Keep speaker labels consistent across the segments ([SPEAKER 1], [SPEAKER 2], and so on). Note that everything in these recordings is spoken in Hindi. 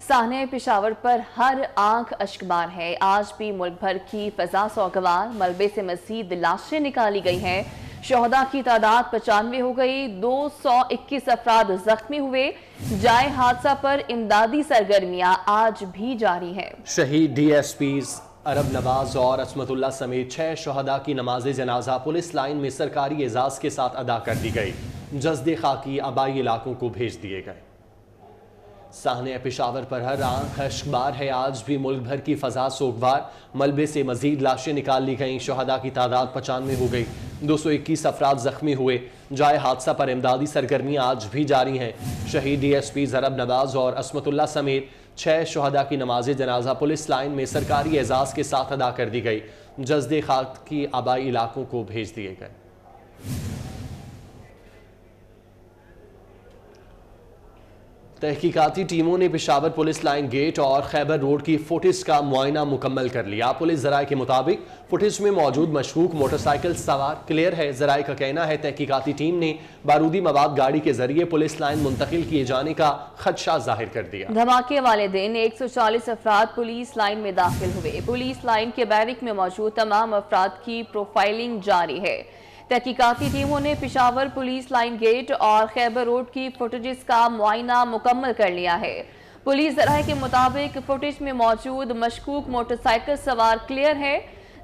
[SPEAKER 1] साहने पेशावर पर हर आंख अश्कबार है। आज भी मुल्क भर की फजा सौगवार, मलबे से मजीद लाशें निकाली गई हैं। शोहदा की तादाद 95 हो गई, 221 अफराद जख्मी हुए। जाए हादसा पर इमदादी सरगर्मियां आज भी जारी है।
[SPEAKER 2] शहीद DSPs अरब नवाज और असमतुल्ला समेत 6 शोहदा की नमाज जनाजा पुलिस लाइन में सरकारी एजाज के साथ अदा कर दी गई। जज्दे खाकी आबाई इलाकों को भेज दिए गए। साहने पेशावर पर हर आंख अश्कबार है। आज भी मुल्क भर की फजा सोगवार, मलबे से मजीद लाशें निकाल ली गईं। शोहदा की तादाद 95 हो गई, 221 अफराद जख्मी हुए। जाए हादसा पर इमदादी सरगर्मियां आज भी जारी हैं। शहीद DSPs अरब नवाज और असमतुल्ला समेत 6 शोहदा की नमाज जनाजा पुलिस लाइन में सरकारी एजाज के साथ अदा कर दी गई। जज्दे खाक की आबाई इलाकों को भेज दिए गए। तहकीकाती टीमों ने पेशावर पुलिस लाइन गेट और खैबर रोड की फुटेज का मुआयना मुकम्मल कर लिया। पुलिस जराये के मुताबिक फुटेज में मौजूद मशकूक मोटरसाइकिल सवार क्लियर है। जराये का कहना है तहकीकाती टीम ने बारूदी मवाद गाड़ी के जरिए पुलिस लाइन मुंतकिल किए जाने का खदशा जाहिर कर दिया।
[SPEAKER 1] धमाके वाले दिन 140 अफराद पुलिस लाइन में दाखिल हुए। पुलिस लाइन के बैरिक में मौजूद तमाम अफराद की प्रोफाइलिंग जारी है। तहकीकाती टीमों ने पेशावर पुलिस लाइन गेट और खैबर रोड की फुटेजेस का मुआयना मुकम्मल कर लिया है। पुलिस जराये के मुताबिक फुटेज में मौजूद मशकूक मोटरसाइकिल सवार क्लियर है।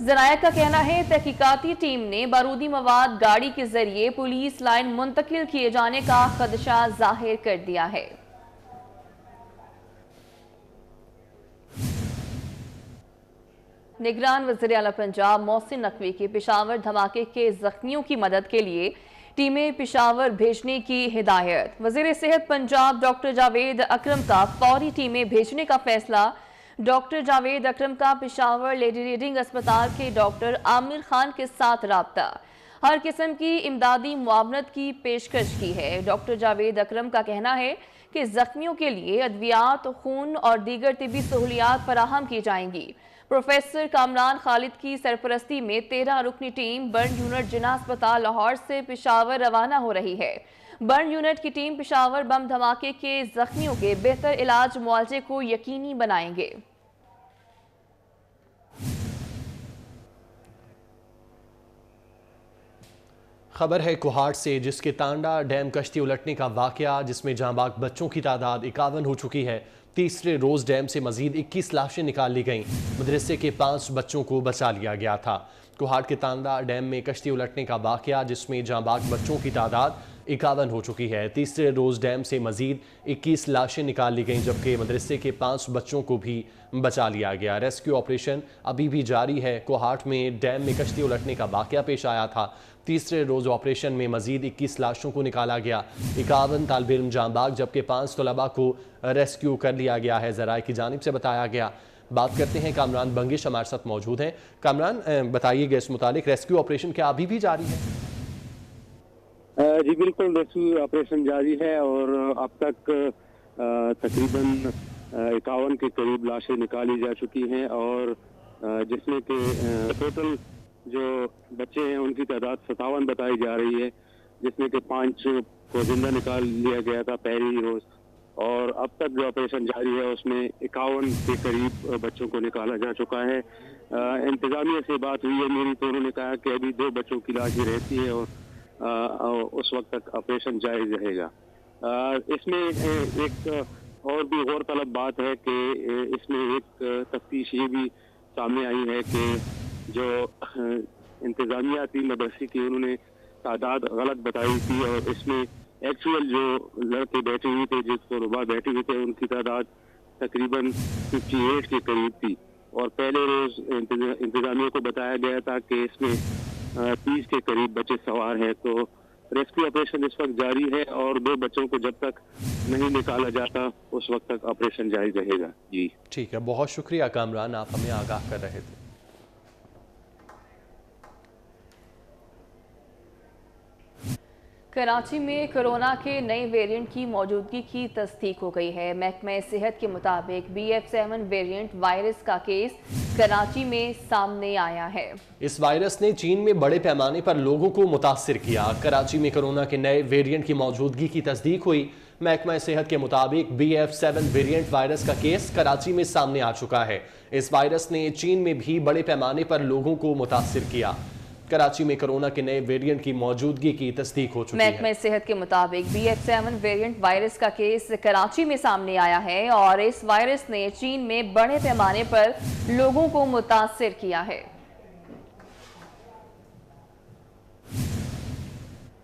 [SPEAKER 1] जराये का कहना है तहकीकाती टीम ने बारूदी मवाद गाड़ी के जरिए पुलिस लाइन मुंतकिल किए जाने का खदशा जाहिर कर दिया है। निगरान वज़ीर आला पंजाब मोहसिन नकवी की पेशावर धमाके के जख्मियों की मदद के लिए टीमें पेशावर भेजने की हिदायत। वज़ीर सेहत पंजाब डॉक्टर जावेद अकरम का फौरी टीमें भेजने का फैसला। डॉक्टर जावेद अकरम का पेशावर लेडी रीडिंग अस्पताल के डॉक्टर आमिर खान के साथ राब्ता। हर किस्म की इमदादी मुआवनत की पेशकश की है। डॉक्टर जावेद अकरम का कहना है कि जख्मियों के लिए अद्वियात, खून और दीगर तिबी सहूलियात फराहम की जाएंगी। प्रोफेसर कामरान खालिद की सरपरस्ती में 13 रुकनी टीम बर्न यूनिट जिना अस्पताल लाहौर से पेशावर रवाना हो रही है। बर्न यूनिट की टीम पेशावर बम धमाके के जख्मियों के बेहतर इलाज मुआवजे को यकीनी बनाएंगे।
[SPEAKER 2] खबर है कोहाट से, जिसके तांडा डैम कश्ती उलटने का वाकया, जिसमें जांबाग बच्चों की तादाद 51 हो चुकी है। तीसरे रोज डैम से मजीद 21 लाशें निकाल ली गईं। मदरसे के 5 बच्चों को बचा लिया गया था। कोहाट के तांडा डैम में कश्ती उलटने का वाकया, जिसमें जांबाग बच्चों की तादाद 51 हो चुकी है। तीसरे रोज डैम से मजीद 21 लाशें निकाल ली गईं, जबकि मदरसे के 5 बच्चों को भी बचा लिया गया। रेस्क्यू ऑपरेशन अभी भी जारी है। कोहाट में डैम में कश्ती उलटने का वाकया पेश आया था। तीसरे रोज ऑपरेशन में मजीद 21 लाशों को निकाला गया। 51 तालिब इल्म जांबाग, जबकि 5 तलबा को रेस्क्यू कर लिया गया है, ज़राए की जानिब से बताया गया। बात करते हैं, कामरान बंगिश हमारे साथ मौजूद हैं। कामरान, बताइएगा इस मुतालिक रेस्क्यू ऑपरेशन क्या अभी भी जारी है?
[SPEAKER 3] जी बिल्कुल, रेस्क्यू ऑपरेशन जारी है और अब तक तकरीबन 51 के करीब लाशें निकाली जा चुकी हैं और जिसमें कि टोटल जो बच्चे हैं उनकी तादाद 57 बताई जा रही है, जिसमें कि 5 को जिंदा निकाल लिया गया था पहले रोज और अब तक जो ऑपरेशन जारी है उसमें 51 के करीब बच्चों को निकाला जा चुका है। इंतजामिया से बात हुई है मेरी, तो उन्होंने कहा कि अभी 2 बच्चों की लाशें रहती है और उस वक्त तक ऑपरेशन जारी रहेगा। इसमें एक और भी गौरतलब बात है कि इसमें एक तफ्तीश ये भी सामने आई है कि जो इंतजामिया थी मदरसे की, उन्होंने तादाद गलत बताई थी और इसमें एक्चुअल जो लड़के बैठे हुए थे, जिसको रुबा बैठे हुए थे, उनकी तादाद तकरीबन 58 के करीब थी और पहले रोज इंतजामिया को बताया गया था कि इसमें 30 के करीब बच्चे सवार हैं। तो रेस्क्यू ऑपरेशन इस वक्त जारी है और 2 बच्चों को जब तक नहीं निकाला जाता उस वक्त तक ऑपरेशन जारी रहेगा। जी
[SPEAKER 2] ठीक है, बहुत शुक्रिया कामरान, आप हमें आगाह कर रहे थे।
[SPEAKER 1] कराची में कोरोना के नए वेरिएंट की मौजूदगी की तस्दीक हो गई है। महकमा सेहत के मुताबिक BF7 वेरिएंट वायरस का केस कराची में सामने आया है।
[SPEAKER 2] इस वायरस ने चीन में बड़े पैमाने पर लोगों को मुतासिर किया। कराची में कोरोना के नए वेरिएंट की मौजूदगी की तस्दीक हुई। महकमा सेहत के मुताबिक BF7 वेरिएंट वायरस का केस कराची में सामने आ चुका है। इस वायरस ने चीन में भी बड़े पैमाने पर लोगों को मुतासिर किया। कराची में कोरोना के नए वेरिएंट की मौजूदगी की तस्दीक हो चुकी है।
[SPEAKER 1] महकमा सेहत के मुताबिक BF7 वेरिएंट वायरस का केस कराची में सामने आया है और इस वायरस ने चीन में बड़े पैमाने पर लोगों को मुतासिर किया है।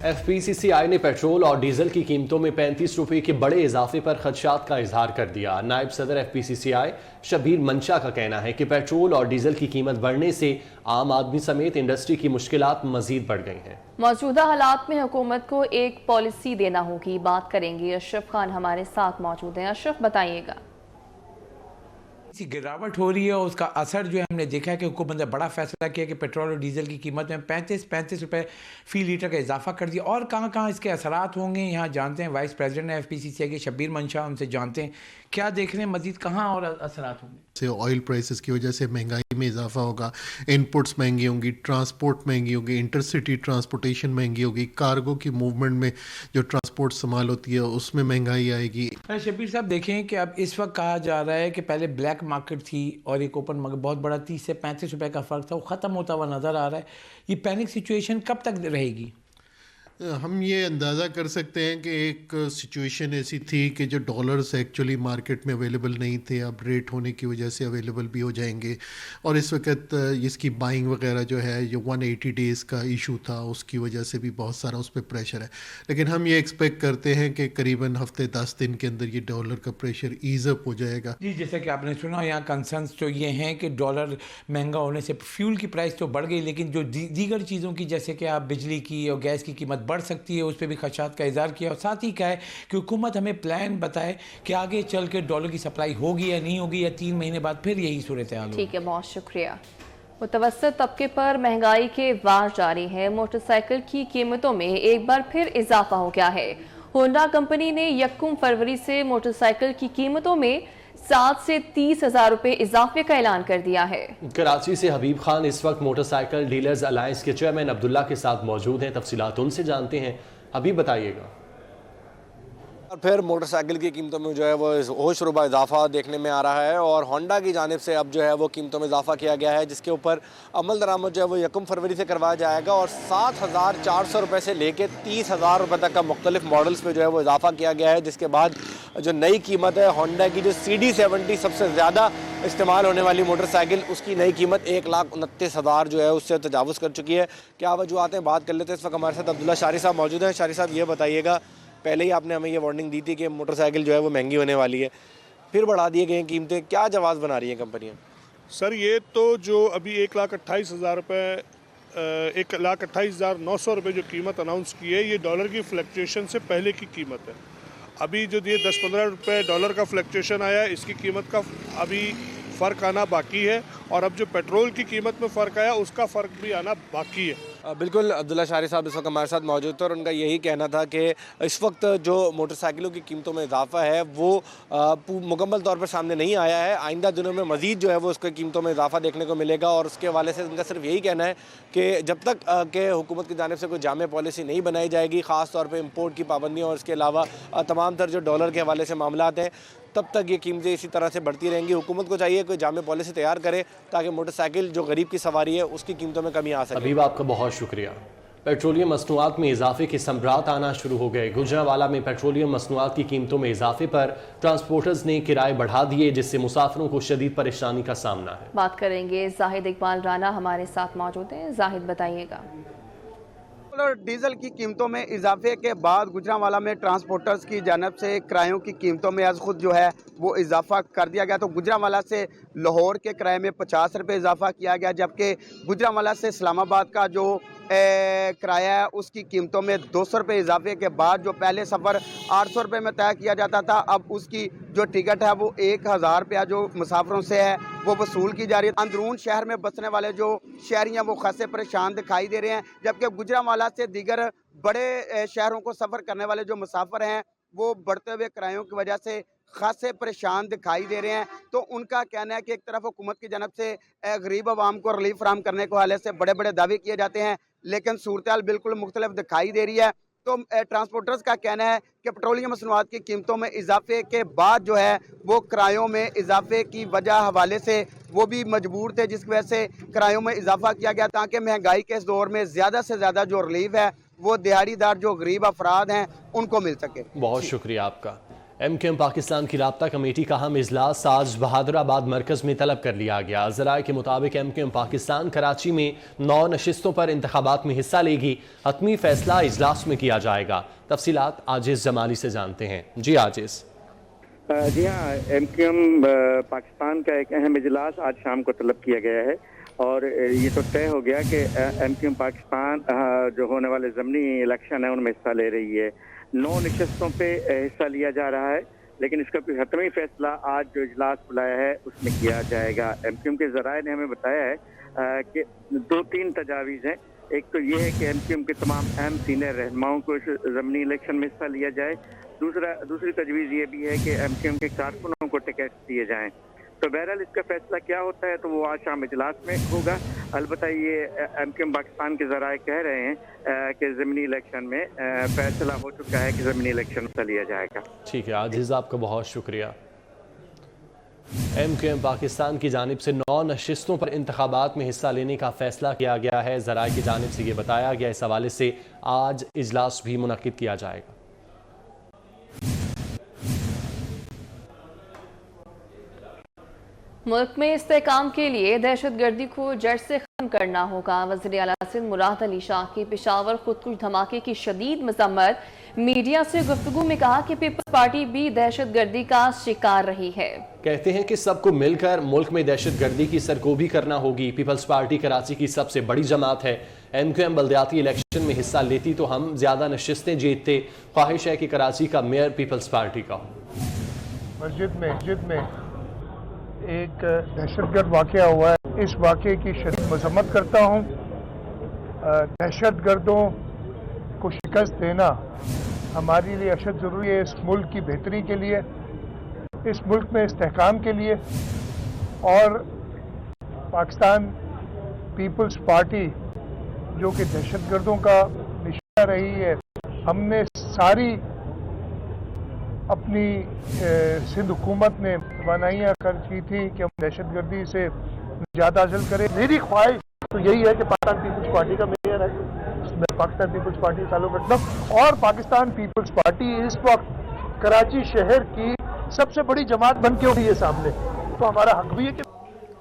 [SPEAKER 2] FPCCI ने पेट्रोल और डीजल की कीमतों में 35 रुपए के बड़े इजाफे पर खदशात का इजहार कर दिया। नायब सदर FPCCI शबीर मंशा का कहना है कि पेट्रोल और डीजल की कीमत बढ़ने से आम आदमी समेत इंडस्ट्री की मुश्किलात मजीद बढ़ गई हैं।
[SPEAKER 1] मौजूदा हालात में हुकूमत को एक पॉलिसी देना होगी। बात करेंगे अशरफ खान हमारे साथ मौजूद हैं। अशरफ बताइएगा।
[SPEAKER 4] गिरावट हो रही है और उसका असर जो है हमने देखा है कि हुकूमत ने बड़ा फैसला किया कि पेट्रोल और डीजल की कीमत में 35 रुपए फी लीटर का इजाफा कर दिया। और कहाँ कहाँ इसके असरात होंगे यहाँ जानते हैं। वाइस प्रेसिडेंट है FPCCI के शबीर मंशा, उनसे जानते हैं क्या देख रहे हैं मजीद कहाँ और असरात होंगे।
[SPEAKER 5] से ऑयल प्राइसेस की वजह से महंगाई में इजाफा होगा, इनपुट्स महंगी होंगी, ट्रांसपोर्ट महंगी होगी, इंटरसिटी ट्रांसपोर्टेशन महंगी होगी, कार्गो की मूवमेंट में जो ट्रांसपोर्ट संभाल होती है उसमें महंगाई आएगी।
[SPEAKER 4] शबीर साहब देखें कि अब इस वक्त कहा जा रहा है कि पहले ब्लैक मार्केट थी और एक ओपन मार्केट, बहुत बड़ा 30 से 35 रुपए का फ़र्क था, वो ख़त्म होता हुआ नज़र आ रहा है। ये पैनिक सिचुएशन कब तक रहेगी?
[SPEAKER 5] हम ये अंदाज़ा कर सकते हैं कि एक सिचुएशन ऐसी थी कि जो डॉलर्स एक्चुअली मार्केट में अवेलेबल नहीं थे, अब रेट होने की वजह से अवेलेबल भी हो जाएंगे। और इस वक्त इसकी बाइंग वगैरह जो है, जो 180 डेज़ का इशू था, उसकी वजह से भी बहुत सारा उस पर प्रेशर है। लेकिन हम ये एक्सपेक्ट करते हैं कि करीबन हफ्ते 10 दिन के अंदर ये डॉलर का प्रेशर ईज अप हो जाएगा।
[SPEAKER 4] जी, जैसे कि आपने सुना, यहाँ कंसर्न्स तो ये हैं कि डॉलर महंगा होने से फ्यूल की प्राइस तो बढ़ गई, लेकिन जो दीगर चीज़ों की जैसे कि आप बिजली की और गैस की कीमत बढ़ सकती है, उस पर भी खदशात का इज़हार किया। और साथ ही कहा है कि हुकूमत हमें प्लान बताए कि आगे चल के डॉलर की सप्लाई होगी या नहीं होगी, या 3 महीने बाद फिर यही सूरत हाल होगी।
[SPEAKER 1] ठीक है, बहुत शुक्रिया। मुतवस्सित तबके पर महंगाई के वार जारी है। मोटरसाइकिल की कीमतों में एक बार फिर इजाफा हो गया है। होंडा कंपनी ने 1 फरवरी से मोटरसाइकिल की कीमतों में 7 से 30 हजार रुपए इजाफे का ऐलान कर दिया है।
[SPEAKER 2] कराची से हबीब खान इस वक्त मोटरसाइकिल डीलर्स अलायंस के चेयरमैन अब्दुल्ला के साथ मौजूद हैं। तफसीलात उनसे जानते हैं। हबीब बताइएगा।
[SPEAKER 6] और फिर मोटरसाइकिल की कीमतों में जो है वो होश रुबा इजाफा देखने में आ रहा है और होंडा की जानिब से अब जो है वो कीमतों में इजाफा किया गया है, जिसके ऊपर अमल दरामद जो है वो 1 फरवरी से करवाया जाएगा और 7,400 रुपये से लेकर 30,000 रुपये तक का मुख्तलिफ मॉडल्स में जो है वो इजाफा किया गया है। जिसके बाद जो नई कीमत है होंडा की, जो CD70 सबसे ज़्यादा इस्तेमाल होने वाली मोटरसाइकिल, उसकी नई कीमत 1,29,000 जो है उससे तजावुज़ कर चुकी है। क्या वजूहत हैं, बात कर लेते हैं। इस वक्त हमारे साथ अब्दुल्ला शारी साहब मौजूद हैं। शारी साहब, ये बताइएगा, पहले ही आपने हमें ये वार्निंग दी थी कि मोटरसाइकिल जो है वो महंगी होने वाली है, फिर बढ़ा दिए गए कीमतें, क्या जवाब बना रही हैं कंपनियां?
[SPEAKER 7] सर, ये तो जो अभी 1,28,000 रुपये 1,28,900 रुपये जो कीमत अनाउंस की है, ये डॉलर की फ्लक्चुएशन से पहले की कीमत है। अभी जो ये 10-15 रुपये डॉलर का फ्लक्चुएशन आया है, इसकी कीमत का अभी फ़र्क आना बाकी है और अब जो पेट्रोल की कीमत में फ़र्क आया उसका फ़र्क भी आना बाकी है।
[SPEAKER 6] बिल्कुल, अब्दुल्ला शारी साहब इस वक्त हमारे साथ मौजूद थे और उनका यही कहना था कि इस वक्त जो मोटरसाइकिलों की कीमतों में इजाफा है वो मुकम्मल तौर पर सामने नहीं आया है। आइंदा दिनों में मज़ीद जो है वो उसके कीमतों में इजाफा देखने को मिलेगा और उसके हवाले से उनका सिर्फ यही कहना है कि जब तक कि हुकूमत की जानिब से कोई जामे पॉलिसी नहीं बनाई जाएगी, ख़ास तौर पर इम्पोर्ट की पाबंदियाँ और इसके अलावा तमाम तर जो डॉलर के हवाले से मामलात हैं, तब तक ये कीमतें इसी तरह से बढ़ती रहेंगी। हुकूमत को चाहिए कोई जामे पॉलिसी तैयार करे ताकि मोटरसाइकिल जो गरीब की सवारी है उसकी कीमतों में कमी आ सके।
[SPEAKER 2] हबीब, आपका बहुत शुक्रिया। पेट्रोलियम मसनूआत में इजाफे के सम्राट आना शुरू हो गए। गुजरांवाला में पेट्रोलियम मसनूआत की कीमतों में इजाफे पर ट्रांसपोर्टर्स ने किराए बढ़ा दिए, जिससे मुसाफिरों को शदीद परेशानी का सामना है।
[SPEAKER 1] बात करेंगे, जाहिद इकबाल राना हमारे साथ मौजूद हैं। जाहिद बताइएगा।
[SPEAKER 8] और डीजल की कीमतों में इजाफे के बाद गुजरांवाला में ट्रांसपोर्टर्स की जानब से किरायों की कीमतों में आज खुद जो है वो इजाफा कर दिया गया। तो गुजरांवाला से लाहौर के किराए में 50 रुपये इजाफा किया गया, जबकि गुजरांवाला से इस्लामाबाद का जो किराया है उसकी कीमतों में 200 रुपये इजाफे के बाद जो पहले सफ़र 800 रुपये में तय किया जाता था, अब उसकी जो टिकट है वो 1,000 रुपया जो मुसाफिरों से है वो वसूल की जा रही है। अंदरून शहर में बसने वाले जो शहरी हैं वो खासे परेशान दिखाई दे रहे हैं, जबकि गुजरांवाला से दीगर बड़े शहरों को सफ़र करने वाले जो मुसाफिर हैं वो बढ़ते हुए किरायों की वजह से खासे परेशान दिखाई दे रहे हैं। तो उनका कहना है कि एक तरफ हुकूमत की जानब से गरीब आवाम को रिलीफ फराहम करने के हवाले से बड़े बड़े दावे किए जाते हैं, लेकिन सूरत हाल बिल्कुल मुख्तलिफ दिखाई दे रही है। तो ट्रांसपोर्टर्स का कहना है कि पेट्रोलियम मसनूआत की कीमतों में इजाफे के बाद जो है वो किरायों में इजाफे की वजह हवाले से वो भी मजबूर थे, जिसकी वजह से किरायों में इजाफा किया गया ताकि महंगाई के इस दौर में ज़्यादा से ज़्यादा जो रिलीफ है वो दिहाड़ीदार जो गरीब अफराद हैं उनको मिल सके।
[SPEAKER 2] बहुत शुक्रिया आपका। MQM पाकिस्तान की राब्ता कमेटी का हम इजलास आज बहादुराबाद मरकज में तलब कर लिया गया। ज़राए के मुताबिक MQM पाकिस्तान कराची में 9 नशिस्तों पर इंतखाबात में हिस्सा लेगी। हतमी फैसला इजलास में किया जाएगा। तफसीलात आजिज़ जमाली से जानते हैं। जी आजिज़।
[SPEAKER 9] जी हाँ, MQM पाकिस्तान का एक अहम इजलास आज शाम को तलब किया गया है और ये तो तय हो गया कि MQM पाकिस्तान जो होने वाले ज़मनी इलेक्शन है उनमें हिस्सा ले रही है। 9 नशस्तों पे हिस्सा लिया जा रहा है, लेकिन इसका कोई हतमी फैसला आज जो इजलास बुलाया है उसमें किया जाएगा। MQM के ज़राए ने हमें बताया है कि 2-3 तजावीज़ हैं। एक तो ये है कि MQM के तमाम अहम सीनियर रहनुमाओं को इस ज़मनी इलेक्शन में हिस्सा लिया जाए। दूसरी तजवीज़ ये भी है कि MQM के कारकुनों को टिकट दिए जाएँ। तो बहरहाल इसका फैसला क्या होता है तो वो आज शाम इजलास में होगा। अलबत्ता ये MQM पाकिस्तान के ज़राए कह रहे हैं कि ज़मीनी इलेक्शन में फैसला हो चुका है कि ज़मीनी इलेक्शन में लिया जाएगा।
[SPEAKER 2] ठीक है आजिज़, आपका बहुत शुक्रिया। MQM पाकिस्तान की जानिब से 9 नशिस्तों पर इंतखाबात में हिस्सा लेने का फैसला किया गया है। ज़राए की जानिब से ये बताया गया, इस हवाले से आज इजलास भी मुनक्किद किया जाएगा।
[SPEAKER 1] मुल्क में इस्तेहकाम के लिए दहशतगर्दी को जड़ से खत्म करना होगा। वज़ीर आला सिंध मुराद अली शाह की पेशावर खुदकुश धमाके की शदीद मजम्मत। मीडिया से गुफ्तगू में कहा कि पीपल्स पार्टी भी दहशतगर्दी का शिकार रही है।
[SPEAKER 2] कहते हैं कि सबको मिलकर मुल्क में दहशतगर्दी की सरकोबी करना होगी। पीपल्स पार्टी कराची की सबसे बड़ी जमात है। MQM बल्दियाती इलेक्शन में हिस्सा लेती तो हम ज्यादा नशिस्तें जीतते। ख्वाहिश है कि कराची का मेयर पीपल्स पार्टी का हो।
[SPEAKER 10] मस्जिद में एक दहशतगर्द वाक़या हुआ है। इस वाक़े की शदीद मजम्मत करता हूँ। दहशतगर्दों को शिकस्त देना हमारे लिए अशद ज़रूरी है, इस मुल्क की बेहतरी के लिए, इस मुल्क में इस्तेहकाम के लिए। और पाकिस्तान पीपल्स पार्टी जो कि दहशतगर्दों का निशाना रही है, हमने सारी अपनी सिंध हुकूमत ने तवानाइयाँ खर्च की थी कि हम दहशतगर्दी से निजात हासिल करें। मेरी ख्वाहिश तो यही है कि पाकिस्तान पीपल्स पार्टी का मेयर है, मैं पाकिस्तान पीपल्स पार्टी से ताल्लुक़ रखता हूँ। और पाकिस्तान पीपल्स पार्टी इस वक्त कराची शहर की सबसे बड़ी जमात बन के उठी है सामने, तो हमारा हक भी है कि